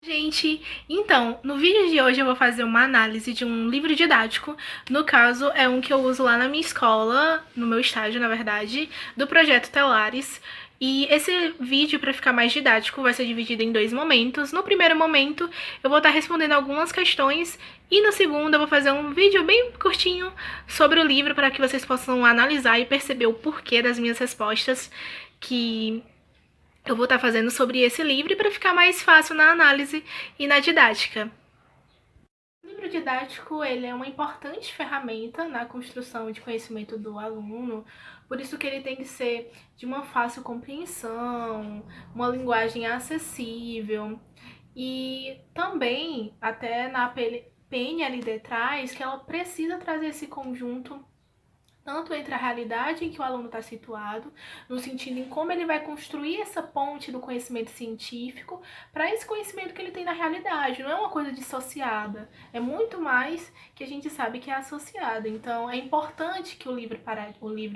Gente, então, no vídeo de hoje eu vou fazer uma análise de um livro didático. No caso, é um que eu uso lá na minha escola, no meu estágio, na verdade, do projeto Telares. E esse vídeo, para ficar mais didático, vai ser dividido em dois momentos. No primeiro momento, eu vou estar respondendo algumas questões e no segundo eu vou fazer um vídeo bem curtinho sobre o livro para que vocês possam analisar e perceber o porquê das minhas respostas que eu vou estar fazendo sobre esse livro para ficar mais fácil na análise e na didática. O livro didático ele é uma importante ferramenta na construção de conhecimento do aluno, por isso que ele tem que ser de uma fácil compreensão, uma linguagem acessível e também até na PNLD traz que ela precisa trazer esse conjunto tanto entre a realidade em que o aluno está situado, no sentido em como ele vai construir essa ponte do conhecimento científico para esse conhecimento que ele tem na realidade. Não é uma coisa dissociada, é muito mais que a gente sabe que é associada. Então, é importante que o livro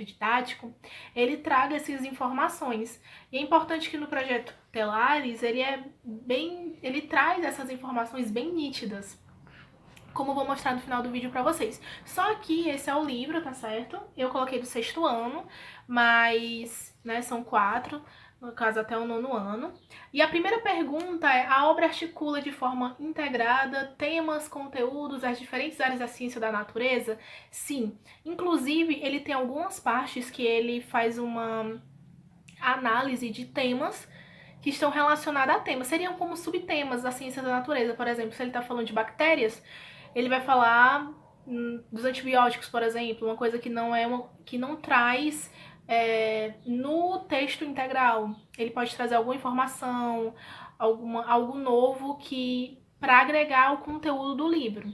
didático, ele traga essas informações. E é importante que no projeto Telares, ele traz essas informações bem nítidas, como eu vou mostrar no final do vídeo pra vocês. Só que esse é o livro, tá certo? Eu coloquei do 6º ano, mas, né, são 4, no caso até o 9º ano. E a primeira pergunta é: a obra articula de forma integrada temas, conteúdos, as diferentes áreas da ciência da natureza? Sim. Inclusive, ele tem algumas partes que ele faz uma análise de temas que estão relacionados a temas. Seriam como subtemas da ciência da natureza. Por exemplo, se ele tá falando de bactérias, ele vai falar dos antibióticos, por exemplo, uma coisa que não traz no texto integral. Ele pode trazer alguma informação, algo novo para agregar ao conteúdo do livro.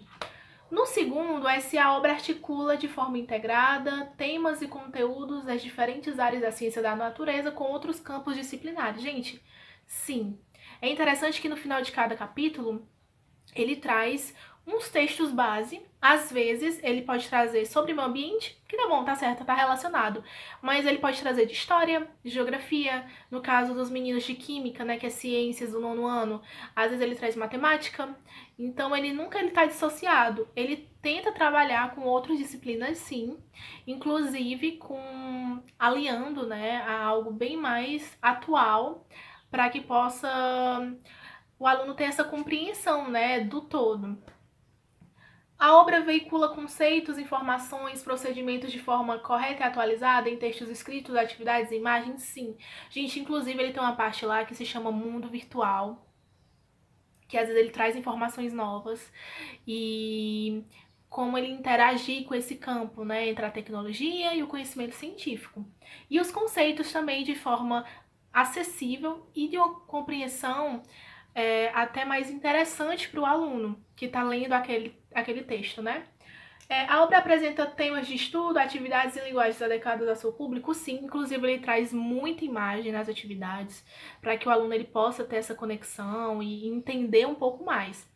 No segundo, é se a obra articula de forma integrada temas e conteúdos das diferentes áreas da ciência da natureza com outros campos disciplinares. Gente, sim. É interessante que no final de cada capítulo, ele traz uns textos base. Às vezes, ele pode trazer sobre meio ambiente, que tá bom, tá certo, tá relacionado. Mas ele pode trazer de história, de geografia, no caso dos meninos de química, né, que é ciências do 9º ano. Às vezes ele traz matemática. Então, ele tá dissociado. Ele tenta trabalhar com outras disciplinas, sim. Inclusive, aliando, né, a algo bem mais atual, para que possa o aluno ter essa compreensão, né, do todo. A obra veicula conceitos, informações, procedimentos de forma correta e atualizada em textos escritos, atividades e imagens? Sim. Gente, inclusive ele tem uma parte lá que se chama Mundo Virtual, que às vezes ele traz informações novas e como ele interagir com esse campo, né, entre a tecnologia e o conhecimento científico. E os conceitos também de forma acessível e de uma compreensão até mais interessante para o aluno que está lendo aquele texto, né? A obra apresenta temas de estudo, atividades e linguagens adequadas ao seu público? Sim, inclusive ele traz muita imagem nas atividades para que o aluno ele possa ter essa conexão e entender um pouco mais.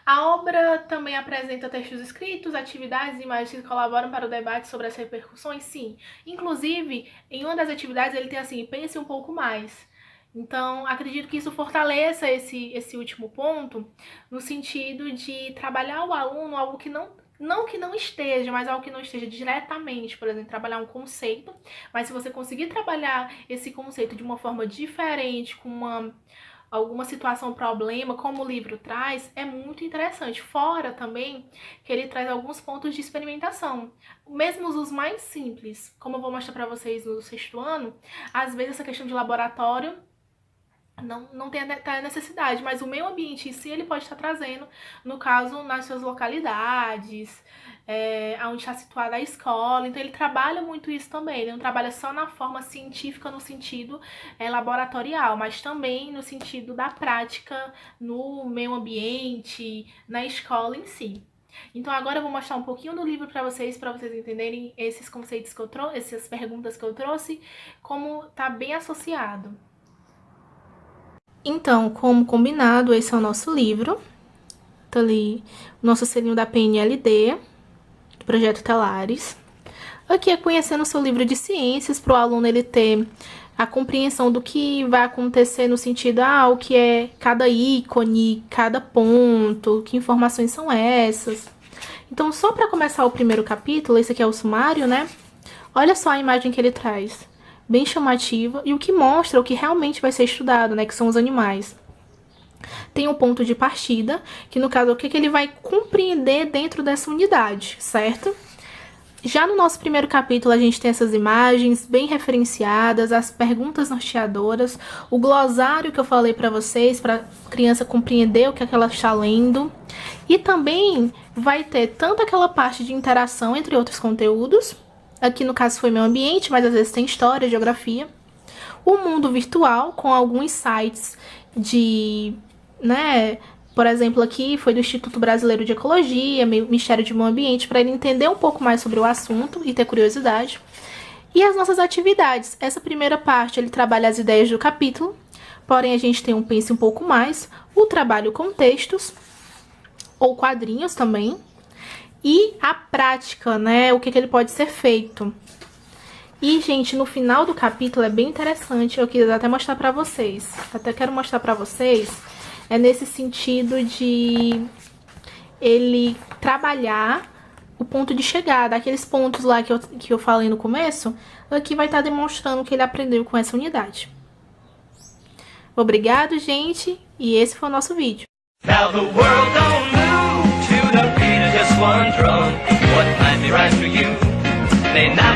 A obra também apresenta textos escritos, atividades e imagens que colaboram para o debate sobre as repercussões? Sim. Inclusive, em uma das atividades ele tem assim: pense um pouco mais. Então, acredito que isso fortaleça esse último ponto, no sentido de trabalhar o aluno algo que não esteja, mas algo que não esteja diretamente, por exemplo, trabalhar um conceito, mas se você conseguir trabalhar esse conceito de uma forma diferente, com alguma situação, problema, como o livro traz, é muito interessante. Fora também que ele traz alguns pontos de experimentação, mesmo os mais simples, como eu vou mostrar para vocês no 6º ano, às vezes essa questão de laboratório não tem a necessidade, mas o meio ambiente em si ele pode estar trazendo, no caso, nas suas localidades, onde está situada a escola. Então ele trabalha muito isso também, ele não trabalha só na forma científica no sentido laboratorial, mas também no sentido da prática no meio ambiente, na escola em si. Então agora eu vou mostrar um pouquinho do livro para vocês entenderem esses conceitos que eu trouxe, essas perguntas que eu trouxe, como tá bem associado. Então, como combinado, esse é o nosso livro. Tá ali o nosso selinho da PNLD, do Projeto Telares. Aqui é conhecendo o seu livro de ciências, para o aluno ele ter a compreensão do que vai acontecer no sentido, o que é cada ícone, cada ponto, que informações são essas. Então, só para começar o primeiro capítulo, esse aqui é o sumário, né? Olha só a imagem que ele traz. Bem chamativa e o que mostra o que realmente vai ser estudado, né? Que são os animais. Tem um ponto de partida, que no caso é o que ele vai compreender dentro dessa unidade, certo? Já no nosso primeiro capítulo, a gente tem essas imagens bem referenciadas, as perguntas norteadoras, o glossário que eu falei para vocês, para a criança compreender o que é que ela está lendo. E também vai ter tanto aquela parte de interação entre outros conteúdos, aqui no caso foi meio ambiente, mas às vezes tem história, geografia. O mundo virtual, com alguns sites de, né... Por exemplo, aqui foi do Instituto Brasileiro de Ecologia, Ministério de Meio Ambiente, para ele entender um pouco mais sobre o assunto e ter curiosidade. E as nossas atividades. Essa primeira parte, ele trabalha as ideias do capítulo, porém a gente tem um pense um pouco mais, o trabalho com textos, ou quadrinhos também, e a prática, né, o que ele pode ser feito. E, gente, no final do capítulo é bem interessante, eu quis até mostrar para vocês, até quero mostrar para vocês. É nesse sentido de ele trabalhar o ponto de chegada, aqueles pontos lá que eu falei no começo, aqui vai estar demonstrando que ele aprendeu com essa unidade. Obrigado, gente, e esse foi o nosso vídeo. Now the world don't move to the beat of just one drum. What might be right for you may not